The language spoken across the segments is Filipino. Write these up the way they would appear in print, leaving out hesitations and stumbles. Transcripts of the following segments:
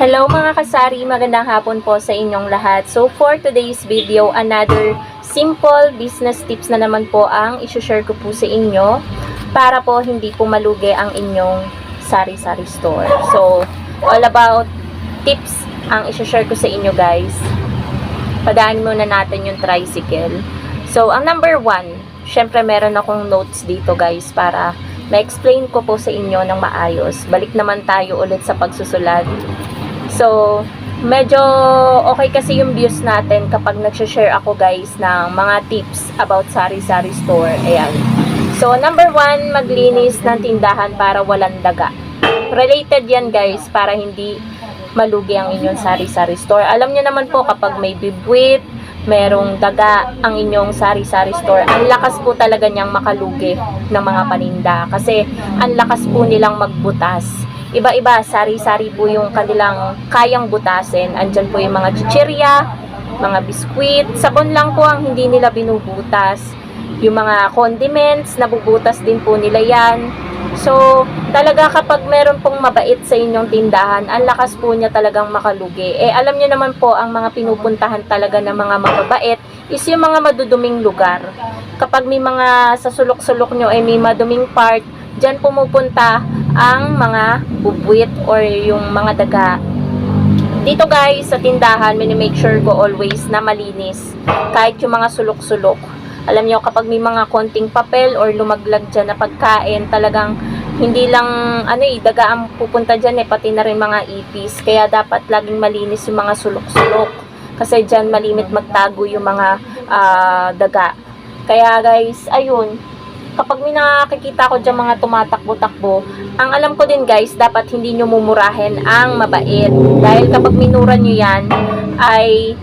Hello mga kasari, magandang hapon po sa inyong lahat. So for today's video, another simple business tips na naman po ang isi-share ko po sa inyo para po hindi po malugi ang inyong sari-sari store. So all about tips ang isi-share ko sa inyo guys. Padaanin muna natin yung tricycle. So ang number 1, syempre meron akong notes dito guys para ma-explain ko po sa inyo ng maayos. Balik naman tayo ulit sa pagsusulat. So, medyo okay kasi yung views natin kapag nag-share ako guys ng mga tips about sari-sari store. Ayan. So, number 1, maglinis ng tindahan para walang daga. Related yan guys para hindi malugi ang inyong sari-sari store. Alam nyo naman po kapag may bibwit, merong daga ang inyong sari-sari store, ang lakas po talaga niyang makalugi ng mga paninda kasi ang lakas po nilang magbutas. Iba-iba, sari-sari po yung kanilang kayang butasin. Andyan po yung mga chichirya, mga biskwit, sabon lang po ang hindi nila binubutas. Yung mga condiments, nabubutas din po nila yan. So, talaga kapag meron pong mabait sa inyong tindahan, ang lakas po niya talagang makalugi. Alam niyo naman po, ang mga pinupuntahan talaga ng mga mababait is yung mga maduduming lugar. Kapag may mga sa sulok-sulok nyo ay may maduming part, dyan pumupunta ang mga bubwit or yung mga daga. Dito guys, sa tindahan, make sure ko always na malinis. Kahit yung mga sulok-sulok. Alam nyo, kapag may mga konting papel or lumaglag dyan na pagkain, talagang hindi lang daga ang pupunta dyan pati na rin mga ipis. Kaya dapat laging malinis yung mga sulok-sulok. Kasi dyan malimit magtago yung mga daga. Kaya guys, ayun, kapag may nakikita ko dyan mga tumatakbo-takbo, ang alam ko din guys, dapat hindi nyo mumurahin ang mabait. Dahil kapag minura nyo yan, ay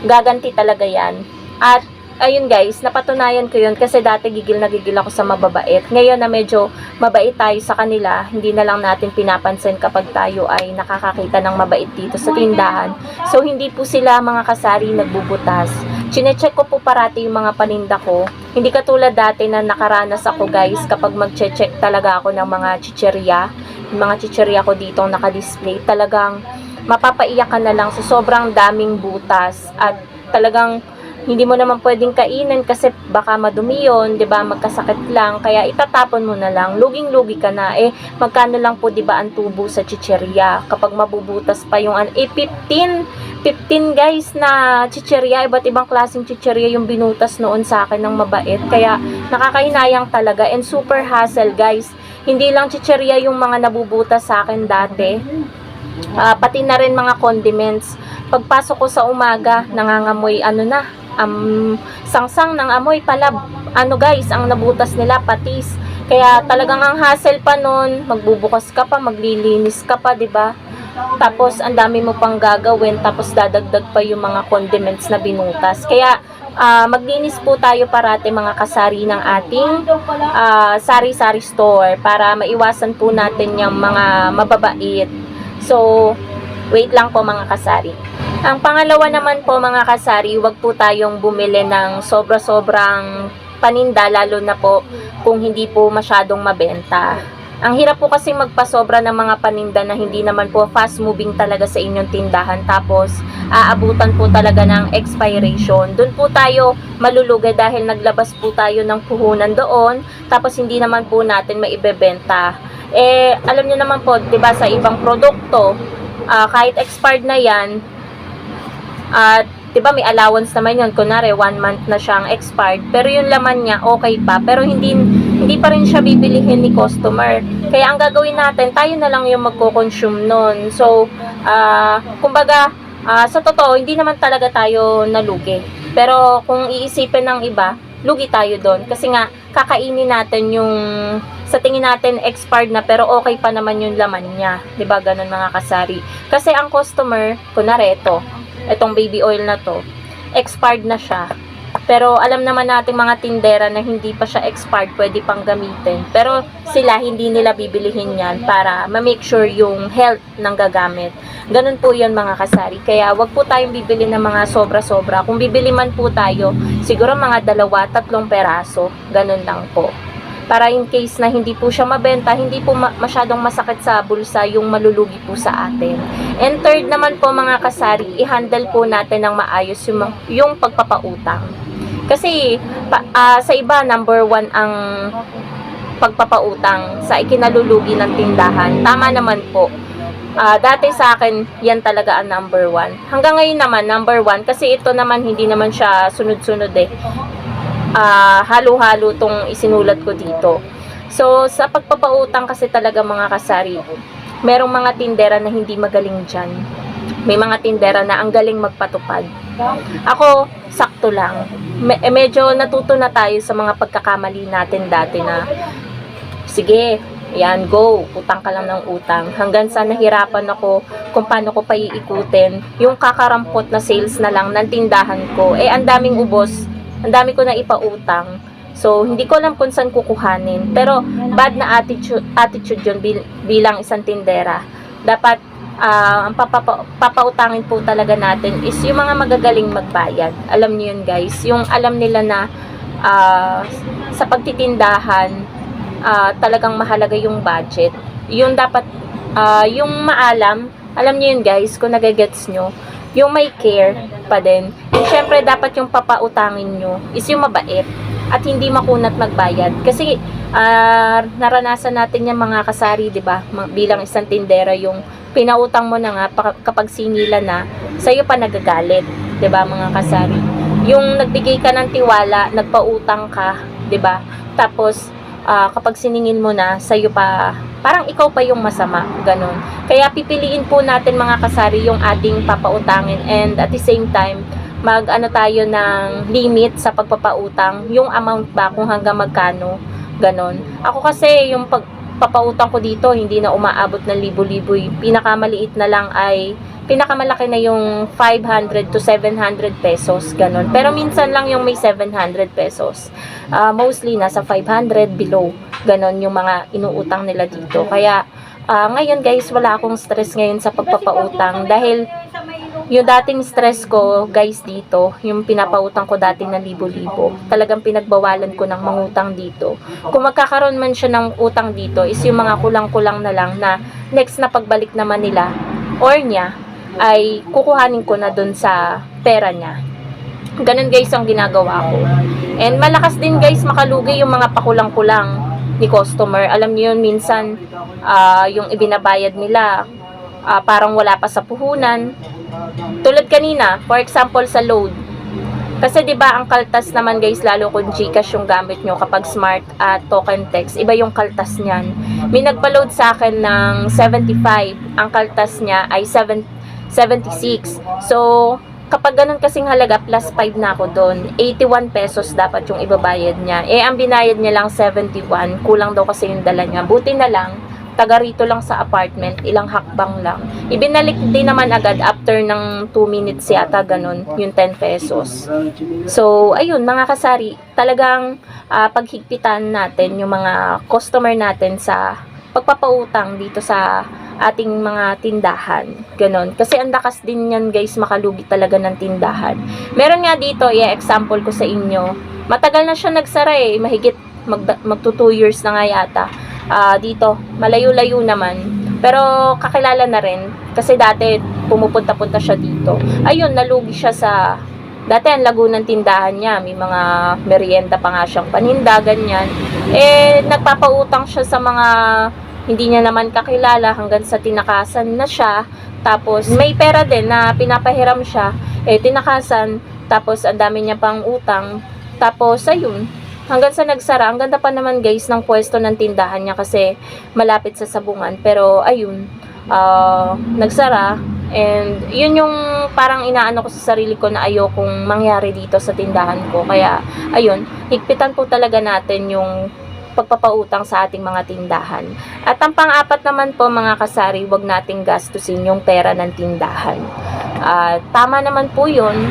gaganti talaga yan. At ayun guys, napatunayan ko yun kasi dati gigil na gigil ako sa mababait. Ngayon na medyo mabait tayo sa kanila, hindi na lang natin pinapansin kapag tayo ay nakakakita ng mabait dito sa tindahan. So hindi po sila mga kasari nagbubutas. Chinecheck ko po parati yung mga paninda ko. Hindi katulad dati na nakaranas ako guys kapag magche-check talaga ako ng mga chicherya. Yung mga chicherya ko dito nakadisplay. Talagang mapapaiyak ka na lang sa sobrang daming butas at talagang hindi mo naman pwedeng kainin kasi baka madumi yun, 'di ba? Magkasakit lang, kaya itatapon mo na lang. Luging-lugi ka na. Magkano lang po 'di ba ang tubo sa chicherya? Kapag mabubutas pa yung 15 guys na chicherya, iba't ibang klaseng chicherya yung binutas noon sa akin ng mabait. Kaya nakakahinayang talaga and super hassle guys. Hindi lang chicherya yung mga nabubutas sa akin dati. Pati na rin mga condiments. Pagpasok ko sa umaga, nangangamoy sangsang ng amoy pala, guys, ang nabutas nila patis. Kaya talagang ang hassle pa nun, magbubukas ka pa, maglilinis ka pa, 'di ba? Tapos ang dami mo pang gagawin, tapos dadagdag pa yung mga condiments na binutas. Kaya maglinis po tayo parati mga kasari ng ating sari-sari store para maiwasan po natin yung mga mababait. So, wait lang po mga kasari. Ang pangalawa naman po mga kasari, huwag po tayong bumili ng sobra-sobrang paninda, lalo na po kung hindi po masyadong mabenta. Ang hirap po kasi magpasobra ng mga paninda na hindi naman po fast moving talaga sa inyong tindahan, tapos aabutan po talaga ng expiration. Doon po tayo malulugi dahil naglabas po tayo ng puhunan doon, tapos hindi naman po natin maibebenta. Alam niyo naman po, 'di ba, sa ibang produkto, kahit expired na yan, at 'di ba may allowance naman 'yon, kunwari 1 month na siyang expired, pero yung laman niya okay pa, pero hindi pa rin siya bibilihin ni customer. Kaya ang gagawin natin, tayo na lang yung magko-consume nun. So kumbaga, sa totoo hindi naman talaga tayo nalugi, pero kung iisipin ng iba, lugi tayo doon kasi nga kakainin natin yung sa tingin natin expired na pero okay pa naman yung laman niya, 'di ba? Ganun mga kasari. Kasi ang customer, kunwari itong baby oil na to, expired na siya. Pero alam naman natin mga tindera na hindi pa siya expired, pwede pang gamitin. Pero sila hindi nila bibilihin yan para ma-make sure yung health ng gagamit. Ganun po yun mga kasari. Kaya wag po tayong bibili ng mga sobra-sobra. Kung bibili man po tayo, siguro mga 2-3 peraso. Ganun lang po. para in case na hindi po siya mabenta, hindi po masyadong masakit sa bulsa yung malulugi po sa atin. And third naman po mga kasari, i-handle po natin ng maayos yung pagpapautang. Kasi sa iba, number 1 ang pagpapautang sa ikinalulugi ng tindahan. Tama naman po. Dati sa akin, yan talaga ang number 1. Hanggang ngayon naman, number 1, kasi ito naman, hindi naman siya sunod-sunod eh. Halo-halo tong isinulat ko dito. So, sa pagpapautang kasi talaga mga kasari, merong mga tindera na hindi magaling dyan. May mga tindera na ang galing magpatupad. Ako, sakto lang. Medyo natuto na tayo sa mga pagkakamali natin dati na, sige, yan, go, utang ka lang ng utang. Hanggang sa nahirapan ako kung paano ko pa iikutin yung kakarampot na sales na lang ng tindahan ko. Ang daming ubos, ang dami ko na ipautang. So, hindi ko alam kung saan kukuhanin. Pero, bad na attitude yun bilang isang tindera. Dapat, ang papautangin po talaga natin is yung mga magagaling magbayad. Alam niyo yun guys, yung alam nila na sa pagtitindahan, talagang mahalaga yung budget. Yun dapat, yung maalam, alam niyo yun guys, kung nagagets nyo, yung may care pa din. And syempre, dapat yung papautangin nyo is yung mabait at hindi makunat magbayad. Kasi, naranasan natin yung mga kasari, di ba? Bilang isang tindera, yung pinautang mo na nga, kapag sinila na, sa'yo pa nagagalit, di ba mga kasari? Yung nagbigay ka ng tiwala, nagpautang ka, di ba? Tapos, kapag siningil mo na, sa'yo pa, parang ikaw pa yung masama, ganun. Kaya pipiliin po natin mga kasari yung ating papautangin, and at the same time, mag-ano tayo ng limit sa pagpapautang, yung amount ba kung hanggang magkano, ganun. Ako kasi yung papautang ko dito, hindi na umaabot ng libo-libo. Pinakamaliit na lang ay, pinakamalaki na yung 500 to 700 pesos, ganun. Pero minsan lang yung may 700 pesos. Mostly nasa 500 below, ganun yung mga inuutang nila dito. Kaya ngayon guys, wala akong stress ngayon sa pagpapautang dahil yung dating stress ko guys dito, yung pinapautang ko dati na libo-libo, talagang pinagbawalan ko ng mangutang dito. Kung magkakaroon man siya ng utang dito is yung mga kulang-kulang na lang na next na pagbalik naman nila or niya ay kukuhanin ko na dun sa pera niya. Ganun guys ang ginagawa ko. And malakas din guys makalugi yung mga pakulang-kulang ni customer. Alam niyo yun, minsan yung ibinabayad nila parang wala pa sa puhunan. Tulad kanina, for example sa load. Kasi 'di ba ang kaltas naman guys, lalo kung GCash yung gamit nyo kapag smart at token text, iba yung kaltas niyan. May nagpa-load sa akin ng 75, ang kaltas niya ay 76. So, kapag ganun kasing halaga, plus 5 na ako doon. 81 pesos dapat yung ibabayad niya. Ang binayad niya lang 71. Kulang daw kasi yung dala niya. Buti na lang, taga rito lang sa apartment, ilang hakbang lang. Ibinalik din naman agad after ng 2 minutes yata, ganun, yung 10 pesos. So, ayun, mga kasari, talagang paghigpitan natin yung mga customer natin sa pagpapautang dito sa ating mga tindahan. Ganon. Kasi ang lakas din yan guys, makalugi talaga ng tindahan. Meron nga dito, i-example ko sa inyo. Matagal na siya nagsara eh. Mahigit magto 2 years na nga yata. Dito, malayo-layo naman. Pero kakilala na rin. Kasi dati, pumupunta-punta siya dito. Ayun, nalugi siya sa... Dati ang lago ng tindahan niya. May mga merienda pa nga siyang paninda, ganyan. Nagpapautang siya sa mga... hindi niya naman kakilala hanggang sa tinakasan na siya. Tapos, may pera din na pinapahiram siya. Tinakasan. Tapos, ang dami niya pang utang. Tapos, ayun. Hanggang sa nagsara. Ang ganda pa naman guys ng pwesto ng tindahan niya kasi malapit sa sabungan. Pero, ayun. Nagsara. And, yun yung parang inaano ko sa sarili ko na ayokong mangyari dito sa tindahan ko. Kaya, ayun. Higpitan po talaga natin yung pagpapautang sa ating mga tindahan. At ang pang-apat naman po mga kasari, wag nating gastusin yung pera ng tindahan. Tama naman po yun,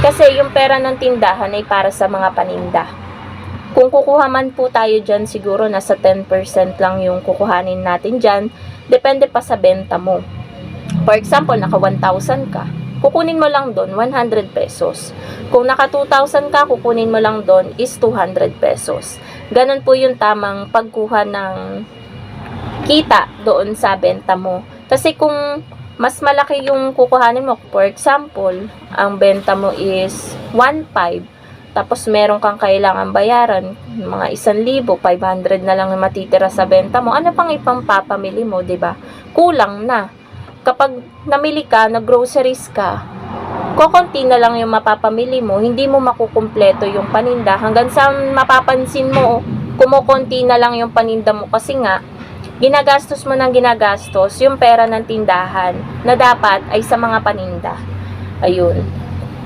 kasi yung pera ng tindahan ay para sa mga paninda. Kung kukuha man po tayo dyan, siguro nasa 10% lang yung kukuhanin natin dyan. Depende pa sa benta mo. For example, naka 1,000 ka. kukunin mo lang doon 100 pesos. Kung naka 2,000 ka, kukunin mo lang doon is 200 pesos. Ganun po yung tamang pagkuha ng kita doon sa benta mo. Kasi kung mas malaki yung kukuhanin mo, for example, ang benta mo is 1,500, tapos meron kang kailangan bayaran, mga 1,500 na lang matitira sa benta mo, ano pang ipampapamili mo, 'di ba? Kulang na. Kapag namili ka, nag-groceries ka, kokonti na lang yung mapapamili mo, hindi mo makukumpleto yung paninda, hanggang sa mapapansin mo, kumukonti na lang yung paninda mo kasi nga, ginagastos mo ng ginagastos yung pera ng tindahan na dapat ay sa mga paninda. Ayun.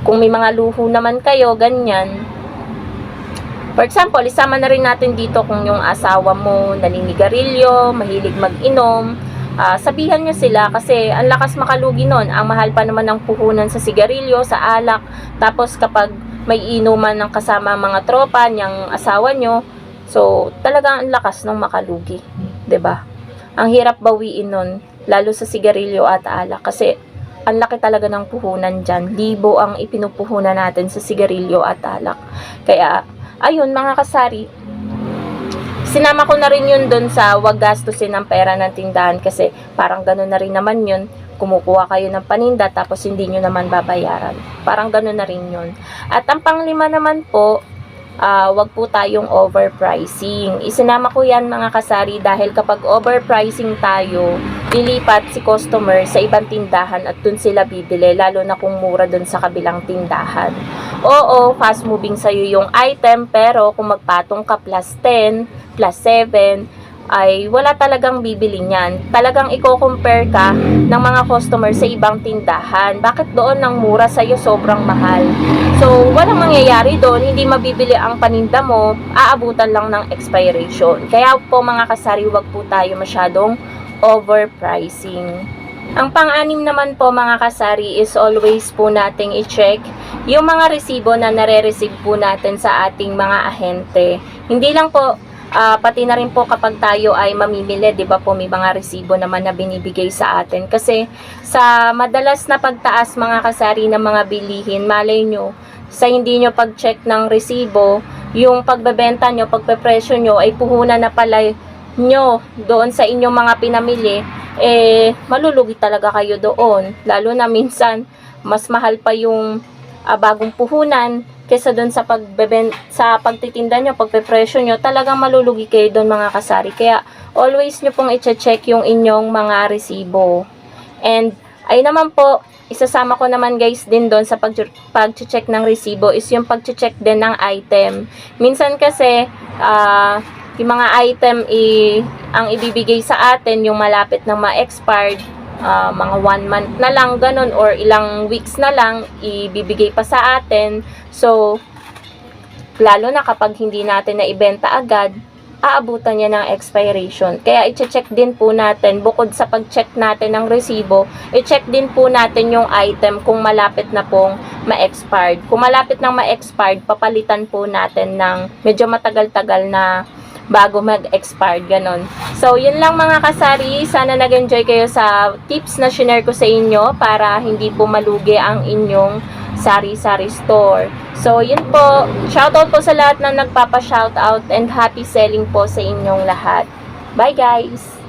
Kung may mga luho naman kayo, ganyan. For example, isama na rin natin dito kung yung asawa mo naninigarilyo, mahilig mag-inom, sabihan nyo sila kasi ang lakas makalugi nun. Ang mahal pa naman ng puhunan sa sigarilyo, sa alak. Tapos kapag may inuman ng kasama mga tropa niyang asawa nyo, so talagang ang lakas ng makalugi. 'Di ba? Ang hirap bawiin nun, lalo sa sigarilyo at alak kasi ang laki talaga ng puhunan dyan. Libo ang ipinupuhunan natin sa sigarilyo at alak. Kaya, ayun mga kasari, sinama ko na rin yun dun sa wag gastusin ng pera ng tindahan kasi parang gano'n na rin naman yun. Kumukuha kayo ng paninda tapos hindi nyo naman babayaran. Parang gano'n na rin yun. At ang panglima naman po, wag po tayong overpricing. Isinama ko yan mga kasari dahil kapag overpricing tayo, lilipat si customer sa ibang tindahan at dun sila bibili, lalo na kung mura dun sa kabilang tindahan. Oo, fast moving sa'yo yung item, pero kung magpatong ka plus 10, plus 7, ay wala talagang bibili niyan. Talagang i-compare ka ng mga customer sa ibang tindahan. Bakit doon ng mura sa'yo sobrang mahal? So, walang mangyayari doon, hindi mabibili ang paninda mo, aabutan lang ng expiration. Kaya po mga kasari, wag po tayo masyadong overpricing. Ang pang-anim naman po mga kasari is always po nating i-check yung mga resibo na nare-receive po natin sa ating mga ahente. Hindi lang po pati na rin po kapag tayo ay mamimili, 'di ba po, may mga resibo naman na binibigay sa atin. Kasi sa madalas na pagtaas mga kasari ng mga bilihin, malay nyo, sa hindi nyo pag-check ng resibo, yung pagbebenta nyo, pagpepresyo nyo, ay puhunan na pala nyo doon sa inyong mga pinamili, malulugi talaga kayo doon. Lalo na minsan, mas mahal pa yung bagong puhunan kesa doon sa pagtitinda nyo, pagpepresyo nyo, talagang malulugi kayo doon mga kasari. Kaya always nyo pong i-check yung inyong mga resibo. And ay naman po, isasama ko naman guys din doon sa pag-check ng resibo is yung pag-check din ng item. Minsan kasi yung mga item ang ibibigay sa atin yung malapit ng ma-expired, mga 1 month na lang ganun or ilang weeks na lang ibibigay pa sa atin. So lalo na kapag hindi natin na ibenta agad, aabutan niya ng expiration. Kaya i-check din po natin, bukod sa pag-check natin ng resibo, i-check din po natin yung item kung malapit na pong ma-expired. Kung malapit nang ma-expired, papalitan po natin ng medyo matagal-tagal na bago mag-expired, ganon. So, yun lang mga kasari. Sana nag-enjoy kayo sa tips na share ko sa inyo para hindi po malugi ang inyong sari-sari store. So, yun po. Shoutout po sa lahat na nagpapa-shoutout and happy selling po sa inyong lahat. Bye guys!